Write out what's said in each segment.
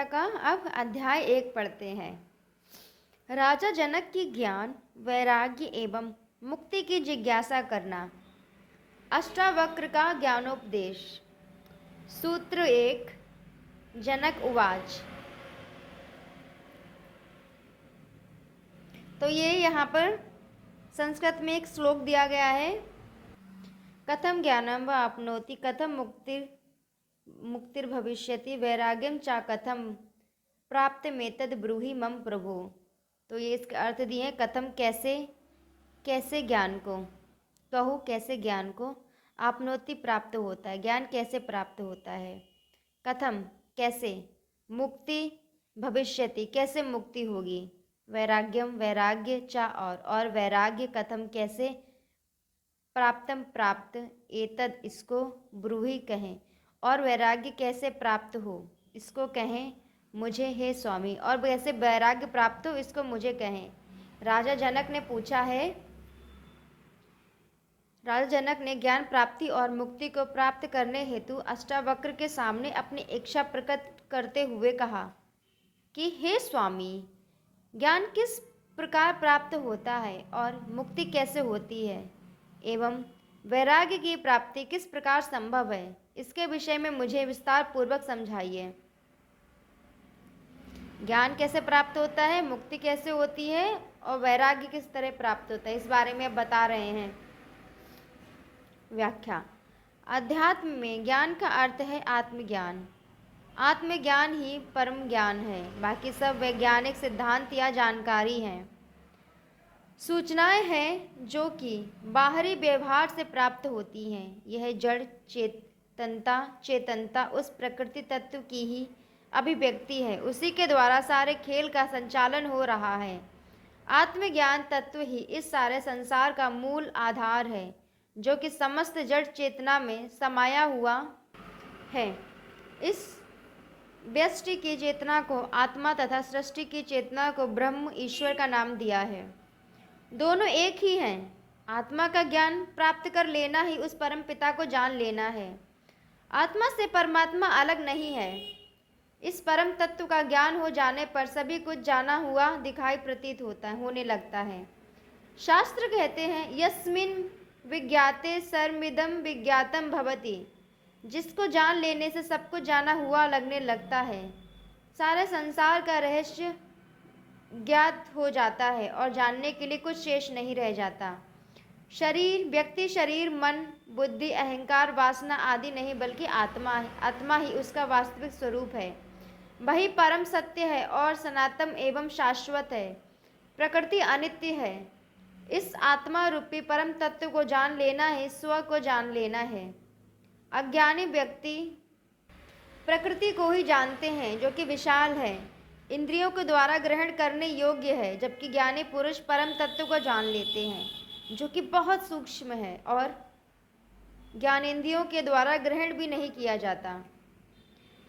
गीता का अब अध्याय 1 पढ़ते हैं। राजा जनक की ज्ञान, वैराग्य एवं मुक्ति की जिज्ञासा करना। अष्टावक्र का ज्ञानोपदेश। सूत्र 1। जनक उवाच। तो ये यहाँ पर संस्कृत में एक श्लोक दिया गया है। कथम ज्ञानम व आपनोति, कथम मुक्तिर्भविष्यति, वैराग्यम चा कथम प्राप्तमेतद् ब्रूहि मम प्रभो। तो ये इसके अर्थ दिए हैं। कथम कैसे ज्ञान को, कहो कैसे ज्ञान को, आपनोति प्राप्त होता है, ज्ञान कैसे प्राप्त होता है, कथम कैसे, मुक्ति भविष्यति कैसे मुक्ति होगी, वैराग्यम वैराग्य चा और वैराग्य कथम कैसे, प्राप्तम प्राप्त, एतद इसको, ब्रूहि कहें और वैराग्य कैसे प्राप्त हो इसको कहें मुझे हे स्वामी, और कैसे वैराग्य प्राप्त हो इसको मुझे कहें। राजा जनक ने पूछा है। राजा जनक ने ज्ञान प्राप्ति और मुक्ति को प्राप्त करने हेतु अष्टावक्र के सामने अपनी इच्छा प्रकट करते हुए कहा कि हे स्वामी, ज्ञान किस प्रकार प्राप्त होता है और मुक्ति कैसे होती है एवं वैराग्य की प्राप्ति किस प्रकार संभव है, इसके विषय में मुझे विस्तार पूर्वक समझाइए। ज्ञान कैसे प्राप्त होता है, मुक्ति कैसे होती है और वैराग्य किस तरह प्राप्त होता है, इस बारे में बता रहे हैं। व्याख्या। अध्यात्म में ज्ञान का अर्थ है आत्मज्ञान। आत्मज्ञान ही परम ज्ञान है, बाकी सब वैज्ञानिक सिद्धांत या जानकारी हैं, सूचनाएं हैं जो कि बाहरी व्यवहार से प्राप्त होती हैं। यह जड़ चेतनता उस प्रकृति तत्व की ही अभिव्यक्ति है, उसी के द्वारा सारे खेल का संचालन हो रहा है। आत्मज्ञान तत्व ही इस सारे संसार का मूल आधार है, जो कि समस्त जड़ चेतना में समाया हुआ है। इस व्यष्टि की चेतना को आत्मा तथा सृष्टि की चेतना को ब्रह्म ईश्वर का नाम दिया है। दोनों एक ही हैं। आत्मा का ज्ञान प्राप्त कर लेना ही उस परम पिता को जान लेना है। आत्मा से परमात्मा अलग नहीं है। इस परम तत्व का ज्ञान हो जाने पर सभी कुछ जाना हुआ दिखाई प्रतीत होने लगता है। शास्त्र कहते हैं यस्मिन् विज्ञाते सर्वमिदं विज्ञातम भवति। जिसको जान लेने से सब कुछ जाना हुआ लगने लगता है। सारे संसार का रहस्य ज्ञात हो जाता है और जानने के लिए कुछ शेष नहीं रह जाता। शरीर, व्यक्ति शरीर, मन, बुद्धि, अहंकार, वासना आदि नहीं, बल्कि आत्मा ही उसका वास्तविक स्वरूप है। वही परम सत्य है और सनातन एवं शाश्वत है। प्रकृति अनित्य है। इस आत्मा रूपी परम तत्व को जान लेना है, स्व को जान लेना है। अज्ञानी व्यक्ति प्रकृति को ही जानते हैं, जो कि विशाल है, इंद्रियों के द्वारा ग्रहण करने योग्य है, जबकि ज्ञानी पुरुष परम तत्व को जान लेते हैं, जो कि बहुत सूक्ष्म है और ज्ञानेंद्रियों के द्वारा ग्रहण भी नहीं किया जाता।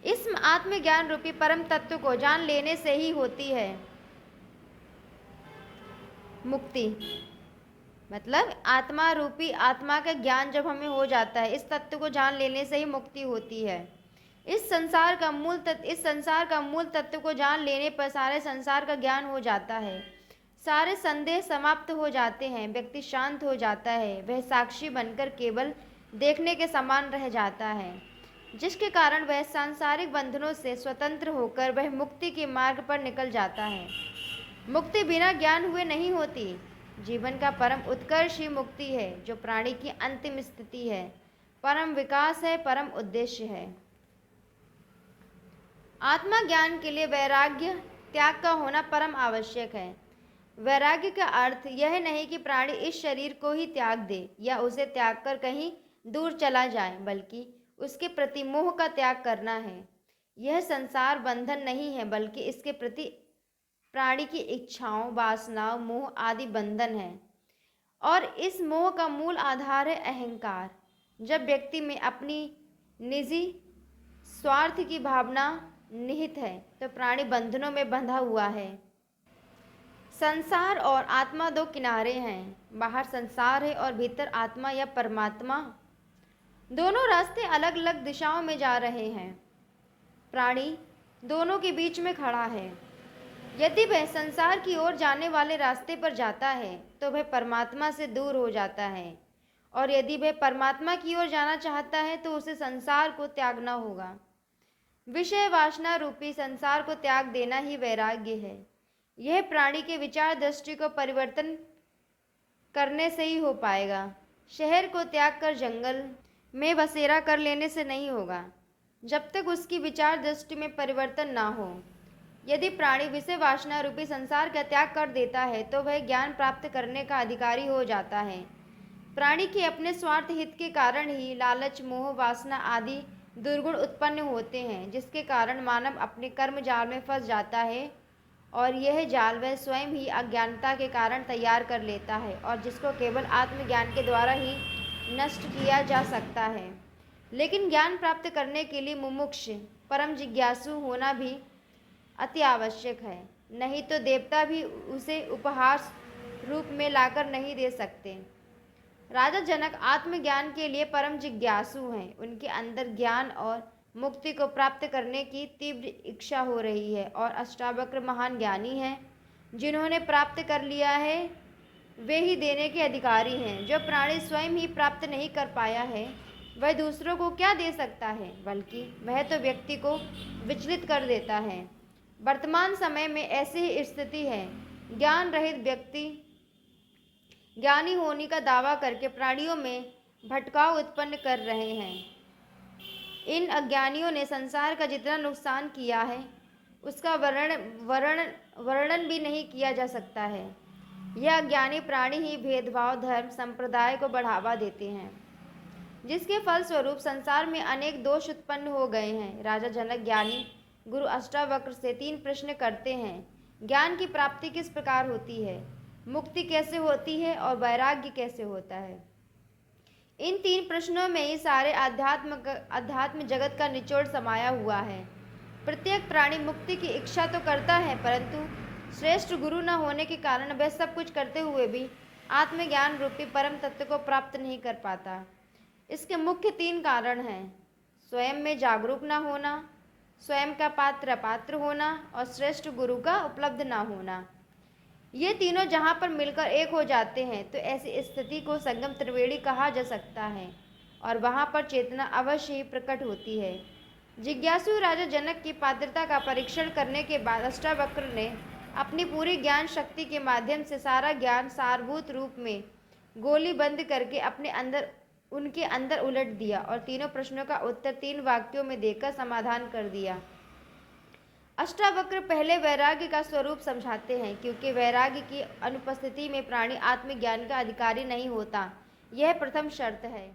इस आत्मज्ञान रूपी परम तत्व को जान लेने से ही होती है मुक्ति। मतलब आत्मा रूपी, आत्मा का ज्ञान जब हमें हो जाता है, इस तत्व को जान लेने से ही मुक्ति होती है। इस संसार का मूल तत्व को जान लेने पर सारे संसार का ज्ञान हो जाता है। सारे संदेह समाप्त हो जाते हैं, व्यक्ति शांत हो जाता है, वह साक्षी बनकर केवल देखने के समान रह जाता है, जिसके कारण वह सांसारिक बंधनों से स्वतंत्र होकर वह मुक्ति के मार्ग पर निकल जाता है। मुक्ति बिना ज्ञान हुए नहीं होती। जीवन का परम उत्कर्ष ही मुक्ति है, जो प्राणी की अंतिम स्थिति है, परम विकास है, परम उद्देश्य है। आत्मा ज्ञान के लिए वैराग्य त्याग का होना परम आवश्यक है। वैराग्य का अर्थ यह नहीं कि प्राणी इस शरीर को ही त्याग दे या उसे त्याग कर कहीं दूर चला जाए, बल्कि उसके प्रति मोह का त्याग करना है। यह संसार बंधन नहीं है, बल्कि इसके प्रति प्राणी की इच्छाओं, वासनाओं, मोह आदि बंधन है, और इस मोह का मूल आधार है अहंकार। जब व्यक्ति में अपनी निजी स्वार्थ की भावना निहित है, तो प्राणी बंधनों में बंधा हुआ है। संसार और आत्मा दो किनारे हैं। बाहर संसार है और भीतर आत्मा या परमात्मा। दोनों रास्ते अलग अलग दिशाओं में जा रहे हैं। प्राणी दोनों के बीच में खड़ा है। यदि वह संसार की ओर जाने वाले रास्ते पर जाता है तो वह परमात्मा से दूर हो जाता है, और यदि वह परमात्मा की ओर जाना चाहता है तो उसे संसार को त्यागना होगा। विषय वासना रूपी संसार को त्याग देना ही वैराग्य है। यह प्राणी के विचार दृष्टि को परिवर्तन करने से ही हो पाएगा। शहर को त्याग कर जंगल में बसेरा कर लेने से नहीं होगा, जब तक उसकी विचार दृष्टि में परिवर्तन ना हो। यदि प्राणी विषय वासना रूपी संसार का त्याग कर देता है तो वह ज्ञान प्राप्त करने का अधिकारी हो जाता है। प्राणी के अपने स्वार्थ हित के कारण ही लालच, मोह, वासना आदि दुर्गुण उत्पन्न होते हैं, जिसके कारण मानव अपने कर्म जाल में फंस जाता है, और यह जाल वह स्वयं ही अज्ञानता के कारण तैयार कर लेता है, और जिसको केवल आत्मज्ञान के द्वारा ही नष्ट किया जा सकता है। लेकिन ज्ञान प्राप्त करने के लिए मुमुक्ष परम जिज्ञासु होना भी अति आवश्यक है, नहीं तो देवता भी उसे उपहार रूप में लाकर नहीं दे सकते। राजा जनक आत्मज्ञान के लिए परम जिज्ञासु हैं। उनके अंदर ज्ञान और मुक्ति को प्राप्त करने की तीव्र इच्छा हो रही है, और अष्टावक्र महान ज्ञानी हैं। जिन्होंने प्राप्त कर लिया है वे ही देने के अधिकारी हैं। जो प्राणी स्वयं ही प्राप्त नहीं कर पाया है वह दूसरों को क्या दे सकता है, बल्कि वह तो व्यक्ति को विचलित कर देता है। वर्तमान समय में ऐसी ही स्थिति है। ज्ञान रहित व्यक्ति ज्ञानी होने का दावा करके प्राणियों में भटकाव उत्पन्न कर रहे हैं। इन अज्ञानियों ने संसार का जितना नुकसान किया है उसका वर्णन भी नहीं किया जा सकता है। यह अज्ञानी प्राणी ही भेदभाव, धर्म, संप्रदाय को बढ़ावा देते हैं, जिसके फलस्वरूप संसार में अनेक दोष उत्पन्न हो गए हैं। राजा जनक ज्ञानी गुरु अष्टावक्र से 3 प्रश्न करते हैं। ज्ञान की प्राप्ति किस प्रकार होती है, मुक्ति कैसे होती है और वैराग्य कैसे होता है। इन 3 प्रश्नों में ही सारे अध्यात्म जगत का निचोड़ समाया हुआ है। प्रत्येक प्राणी मुक्ति की इच्छा तो करता है, परंतु श्रेष्ठ गुरु न होने के कारण वह सब कुछ करते हुए भी आत्मज्ञान रूपी परम तत्व को प्राप्त नहीं कर पाता। इसके मुख्य 3 कारण हैं: स्वयं में जागरूक न होना, स्वयं का पात्र अपात्र होना, और श्रेष्ठ गुरु का उपलब्ध न होना। ये तीनों जहाँ पर मिलकर एक हो जाते हैं तो ऐसी स्थिति को संगम त्रिवेणी कहा जा सकता है, और वहाँ पर चेतना अवश्य ही प्रकट होती है। जिज्ञासु राजा जनक की पात्रता का परीक्षण करने के बाद अष्टावक्र ने अपनी पूरी ज्ञान शक्ति के माध्यम से सारा ज्ञान सारभूत रूप में गोली बंद करके उनके अंदर उलट दिया, और तीनों प्रश्नों का उत्तर 3 वाक्यों में देकर समाधान कर दिया। अष्टावक्र पहले वैराग्य का स्वरूप समझाते हैं, क्योंकि वैराग्य की अनुपस्थिति में प्राणी आत्मज्ञान का अधिकारी नहीं होता। यह प्रथम शर्त है।